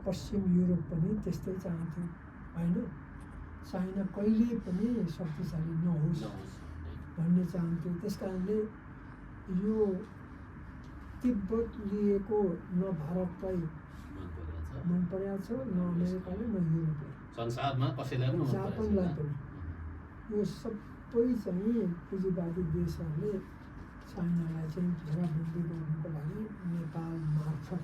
पश्चिम युरोप पनि त्यस्तै चाहन्थ्यो होइन। चाइना कहिले पनि शक्तिशाली नहोस् भन्ने चाहन्थ्यो। त्यस कारणले यो तिब्बत लिएको न भारतलाई मन परेको छ, न अमेरिकाले, न युरोपलाई, संसारमा कसैलाई पनि जापानलाई पनि। यो सबै चाहिँ पुँजीवादी देशहरूले चाइनालाई चाहिँ घेराबन्दी गर्नुको लागि नेपाल मार्फत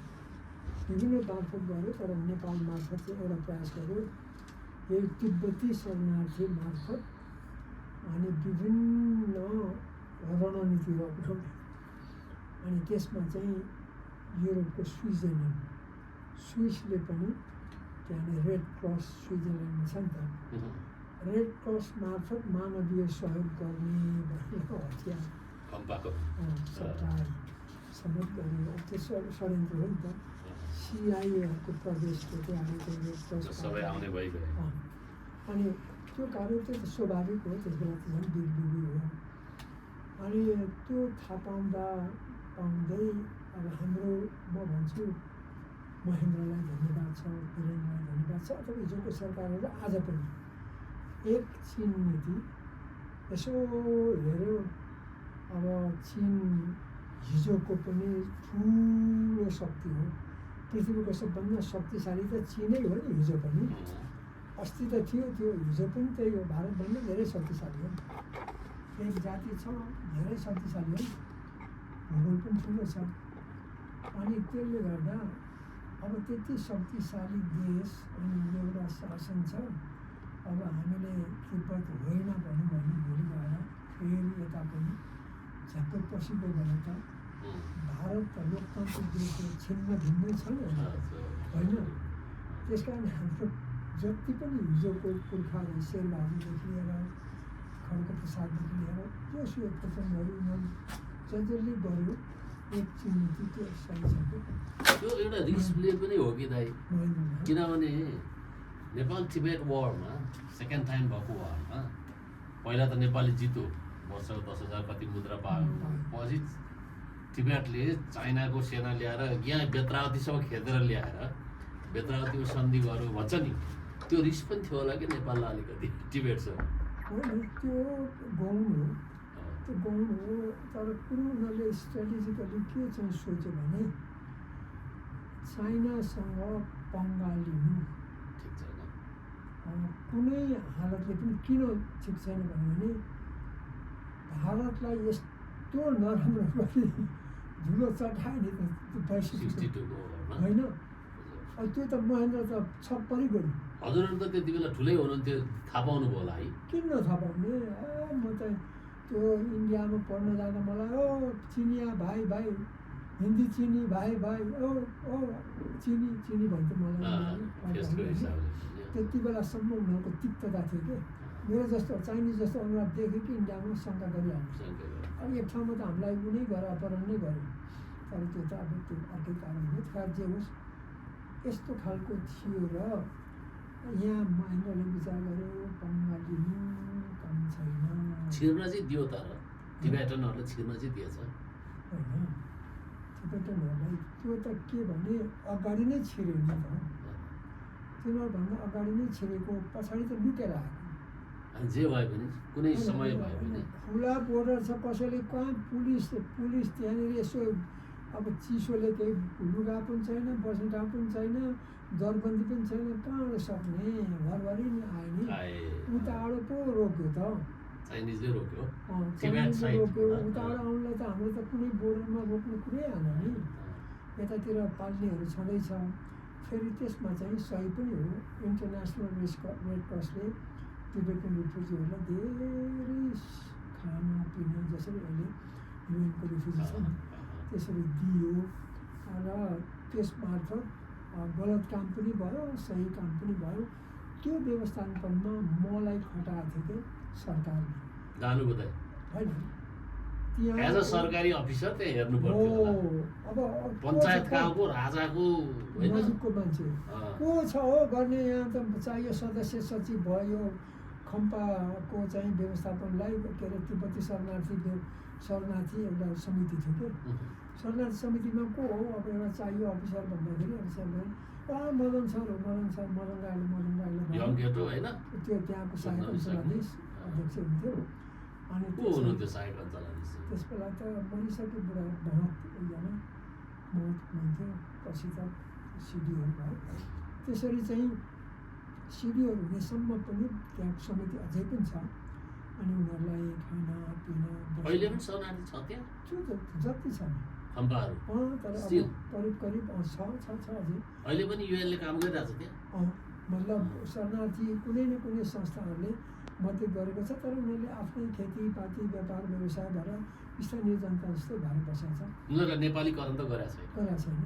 विभिन्न मार्फत गर्यो, तर नेपाल मार्फत चाहिँ एउटा प्रयास गर्यो यही तिब्बती शरणार्थी मार्फत। अनि विभिन्न रणनीतिहरू अप्नाउने। अनि त्यसमा चाहिँ युरोपको स्विसले पनि त्यहाँनिर रेड क्रस स्विजरल्यान्डमा छ नि त, रेड क्रस मार्फत मानवीय सहयोग गर्ने भनेको हतियार सप्लाई समेत गर्यो। त्यो षड्यन्त्र हो नि त। सिआइएको प्रदेशको त्यहाँ रेड क्रस सबै आउने भइगयो। अनि त्यो कार्य चाहिँ स्वाभाविक हो, त्यस बेला त झन् बिरबिरी हो। अनि त्यो थाहा पाउँदै अब हाम्रो म भन्छु महेन्द्रलाई धन्यवाद छ, वीरेन्द्रलाई धन्यवाद छ, अथवा हिजोको सरकारहरू आज पनि एक चीन नीति यसो हेऱ्यो। अब चीन हिजोको पनि ठुलो शक्ति हो, पृथ्वीको सबभन्दा शक्तिशाली त चिनै हो नि हिजो पनि। अस्ति त थियो, त्यो हिजो पनि त्यही हो। भारतभन्दा धेरै शक्तिशाली हो, एक जाति छ, धेरै शक्तिशाली हो, भूगोल पनि ठुलो छ। अनि त्यसले गर्दा अब त्यति शक्तिशाली देश अनि एउटा शासन छ। अब हामीले तिब्बत होइन भन्यो भने भोलि गएर फेरि यता पनि झ्याप्पै पसिगयो भने त भारत त लोकतान्त्रिक देश हो, छिन्न भिन्नै छ नि होइन। त्यस कारण हाम्रो जति पनि हिजोको पुर्खाहरू शेरबहादुरदेखि लिएर खड्गप्रसाददेखि लिएर जो सुयोगपतनहरू जसले गर्यो एक चिन्नीति त्यो सही छ। त्यो एउटा रिस्कले पनि हो कि दाइ, किनभने नेपाल तिब्बत वारमा सेकेन्ड टाइम भएको वारमा पहिला त नेपालले जित्यो, वर्षको 10,000 कति मुद्रा पायो। पछि तिब्बतले चाइनाको सेना ल्याएर यहाँ बेत्रावतीसम्म खेदेर ल्याएर बेत्रावतीको सन्धि गर्यो भन्छ नि। त्यो रिस्क पनि थियो होला कि नेपाललाई अलिकति तिब्बतसँग। त्यो गौण हो, त्यो गौण हो। तर कुरो उनीहरूले स्ट्राटेजिकली के चाहिँ सोच्यो भने चाइनासँग पंगा लिनु ठिक छैन, कुनै हालतले पनि। किन ठिक छैन भने भारतलाई यस्तो नराम्रो गरी धुलो चढायो नि त होइन। अब त्यो त महेन्द्र त छप्परी गयो। हजुरहरू त त्यति बेला ठुलै हुनुहुन्थ्यो, थाहा पाउनु भयो होला है? किन नथाहा पाउने? म त त्यो इन्डियामा पढ्न जाँदा मलाई ओ चिनिया भाइ भाइ, हिन्दी चिनी भाइ भाइ, ओ ओ चिनी चिनी भन्थ्यो मलाई। त्यति बेलासम्म उनीहरूको तिक्तता थियो कि मेरो जस्तो चाइनिज जस्तो अनुहार देख्यो कि इन्डियामा शङ्का गरिहाल्छ। अनि एक ठाउँमा त हामीलाई उनी गरेर अपहरण नै गर्यो। तर त्यो त अब त्यो अर्कै कारण हो। जे होस् यस्तो खालको थियो र यहाँ महेन्द्रले विचार गर्यो पंगा लिनु काम छैन। छिर्न चाहिँ दियो, तर तिब्बतनहरूलाई छिर्न चाहिँ दिएछ होइन। तिब्बतनहरूलाई त्यो त के भने अगाडि नै छिर्यो नि त। तिनीहरूभन्दा अगाडि नै छिरेको, पछाडि त लुकेर आएको। जे भए पनि कुनै समय भए पनि खुला बोर्डर छ, कसैले कहाँ पुलिस त्यहाँनिर यसो अब चिसोले केही लुगा पनि छैन, बस्ने ठाउँ पनि छैन, दरबन्दी पनि छैन, कहाँबाट सक्ने? घरभरि नि आयो नि। उताबाट पो रोक्यो त, चाइनिजले रोक्यो, चाइनिजले रोक्यो। उताबाट आउनुलाई त हाम्रो त कुनै बोर्डरमा रोक्ने कुरै आएन नि। यतातिर पाल्नेहरू छँदैछ। फेरि त्यसमा चाहिँ सही पनि हो, इन्टरनेसनल रेड क्रसले तिब्बतको रिफ्युजीहरूलाई धेरै खानापिना जसरी अहिले युएनको रिफ्युजी छ नि त्यसरी दियो। र त्यस मार्फत गलत काम पनि भयो, सही काम पनि भयो। त्यो व्यवस्थापनमा मलाई खटाएको थियो कि सरकारले जानुभयो होइन। एज अ सरकारी अफिसर त्यहाँ हेर्नु पर्थ्यो। अब पञ्चायत गाउँको राजाको नजिकको मान्छे को छ हो गर्ने? यहाँ त चाहियो सदस्य सचिव भयो, खम्पाको चाहिँ व्यवस्थापनलाई के अरे तिब्बती शरणार्थी शरणार्थी एउटा समिति थियो कि शरणार्थी समितिमा को हो अब एउटा चाहियो अफिसर भन्दाखेरि अफिसरले मदन सर हो मदन राईले त्यो त्यहाँको सहायक अञ्चलाधीश अध्यक्ष हुन्थ्यो। अनि त्यस बेला त मरिसके बुढा महत एकजना महत हुनुहुन्थ्यो, पछि त सिडिओहरू भयो। त्यसरी चाहिँ सिडिओहरू हुनेसम्म पनि त्यहाँ समिति अझै पनि छ। अनि उनीहरूलाई खाना पिना अहिले पनि शरणार्थी छ त्यहाँ त्यो जति छ खम्पाहरू तर अब करिब छ अझै अहिले पनि युएनले काम गरिरहेछ त्यहाँ। मतलब शरणार्थी कुनै न कुनै संस्थाहरूले मद्दत गरेको छ, तर उनीहरूले आफ्नै खेतीपाती व्यापार व्यवसाय भएर स्थानीय जनता जस्तै भएर बसेको छ। उनीहरूलाई नेपालीकरण त गरेको छैन,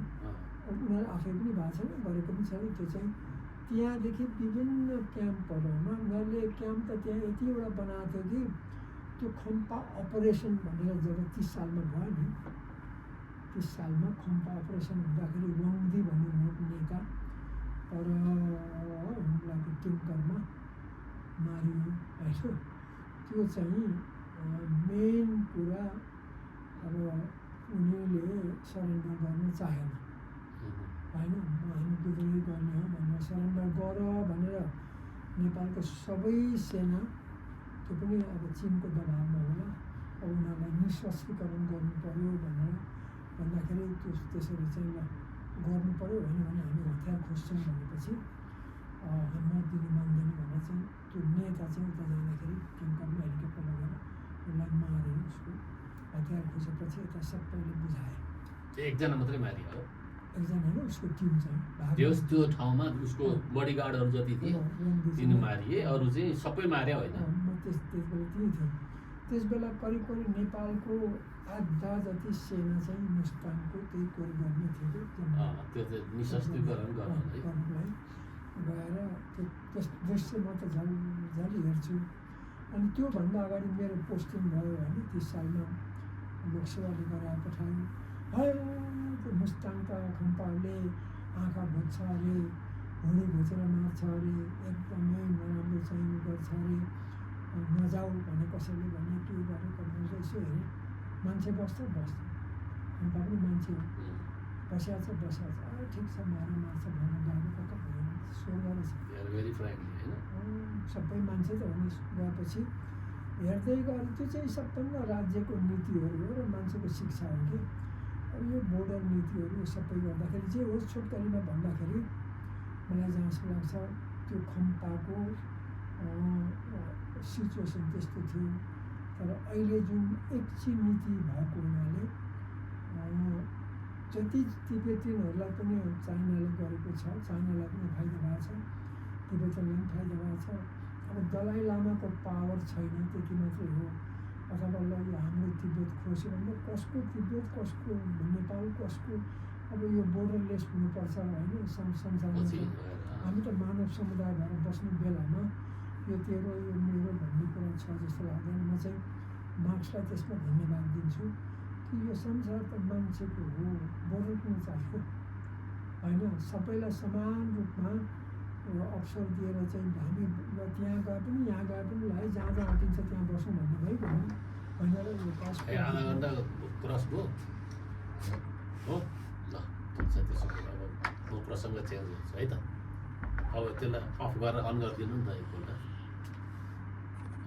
उनीहरू आफै पनि भएको छैन, गरेको पनि छैन। त्यो चाहिँ त्यहाँदेखि विभिन्न क्याम्पहरूमा उनीहरूले क्याम्प त त्यहाँ यति एउटा बनाएको थियो कि त्यो खम्पा अपरेसन भनेर जब 30 सालमा भयो नि, 30 सालमा खम्पा अपरेसन हुँदाखेरि वाङदी भन्ने नेता पर हुम्लाको टिङ्करमा मारियो होइन। त्यो चाहिँ मेन कुरा अब उनीहरूले सरेन्डर गर्न चाहेन होइन, हामी विद्रोह गर्ने हो भनेर सरेन्डर गर भनेर नेपालको सबै सेना, त्यो पनि अब चिनको दबाबमा होला, अब उनीहरूलाई निशस्त्रीकरण गर्नु पर्यो भनेर भन्दाखेरि त्यसरी चाहिँ गर्नु पर्यो, होइन भने हामी हतियार खोज्छौँ भनेपछि हिम्मत दिनु मान्दैन भनेर चाहिँ त्यो नेता चाहिँ उता जाँदाखेरि टिङ्करमा हेलिकप्टर लगेर उसलाई माऱ्यो। उसको हतियार खोजेपछि यता सबैले बुझाए। एकजना मात्रै मारियो हो? एकजना होइन, उसको टिम चाहिँ त्यो ठाउँमा उसको बडीगार्डहरू जति थिए तिनी मारिए, अरू चाहिँ सबै मारे होइन? म त्यस बेला त्यहीँ थिएँ। त्यस बेला करिब नेपालको आधा जति सेना चाहिँ मुस्ताङको त्यही कोरिडरमा थियो। त्यो निशस्त्रीकरण गर्नलाई गएर त्यस दृश्य म त झन् हेर्छु। अनि त्योभन्दा अगाडि मेरो पोस्टिङ भयो होइन, 30 सालमा लोकसेवाले गराएर पठायो। त्यो मुस्ताङ त खम्पाहरूले आँखा भुत्छ अरे, घुँडी घुचेर मार्छ अरे, एकदमै नराम्रो चाहिँ गर्छ अरे, नजाऊ भने कसैले भने के गरेको यसो हेरेँ, मान्छे बस्छ खम्पा पनि मान्छे बसिहाल्छ ठिक छ मार्छ भनेर गएको कता भयो सो गरेछ। सबै मान्छे त हुने गएपछि हेर्दै गएर त्यो चाहिँ सबभन्दा राज्यको नीतिहरू हो र मान्छेको शिक्षा हो कि। अब यो बोर्डर नीतिहरू सबै गर्दाखेरि जे होस् छोटकरीमा भन्दाखेरि मलाई जहाँसम्म लाग्छ त्यो खम्पाको सिचुएसन त्यस्तो थियो। तर अहिले जुन एकछिन नीति भएको हुनाले जति तिब्बतीहरूलाई पनि चाइनाले गरेको छ, चाइनालाई पनि फाइदा भएको छ, तिब्बतीलाई पनि फाइदा भएको छ। अब दलाई लामाको पावर छैन त्यति मात्रै हो, अथवा ल हाम्रो तिब्बत खोस्यो भने कसको तिब्बत कसको नेपाल कसको, अब यो बोर्डरलेस हुनुपर्छ होइन। संसारमा हामी त मानव समुदाय भएर बस्ने बेलामा यो तेरो यो मेरो भन्ने कुरा छ जस्तो लाग्दैन। म चाहिँ मार्क्सलाई त्यसमा धन्यवाद दिन्छु कि यो संसार त मान्छेको हो, बोर्डर किन चाहियो होइन। सबैलाई समान रूपमा अवसर दिएर चाहिँ हामी त्यहाँ गए पनि यहाँ गए पनि है जहाँ आँटिन्छ त्यहाँ बसौँ भन्ने भइगयो होइन र यो आधा घन्टा क्रस भयो हो ल ठिक छ। त्यसो भए अब म प्रसङ्ग चेन्ज गर्छु है त, अब त्यसलाई अफ गरेर अन गरिदिनु नि त एकपल्ट।